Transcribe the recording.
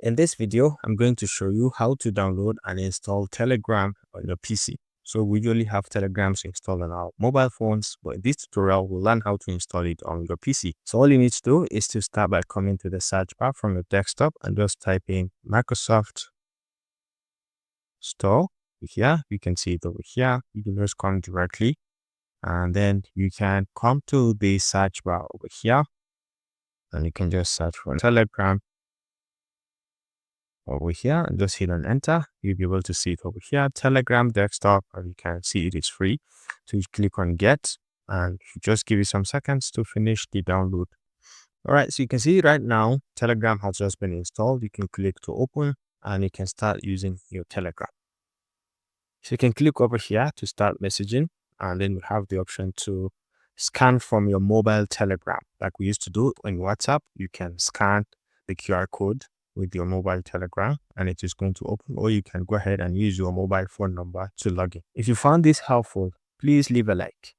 In this video, I'm going to show you how to download and install Telegram on your PC. So we usually have Telegrams installed on our mobile phones, but in this tutorial, we'll learn how to install it on your PC. So all you need to do is to start by coming to the search bar from your desktop and just type in Microsoft Store. Here, you can see it over here. You can just come directly and then you can come to the search bar over here and you can just search for Telegram over here and just hit on enter. You'll be able to see it over here, Telegram desktop, and you can see it is free. So you click on get and just give it some seconds to finish the download. All right, so you can see right now Telegram has just been installed. You can click to open and you can start using your Telegram. So you can click over here to start messaging, and then you have the option to scan from your mobile Telegram like we used to do in WhatsApp. You can scan the QR code with your mobile Telegram and it is going to open, or you can go ahead and use your mobile phone number to log in. If you found this helpful, please leave a like.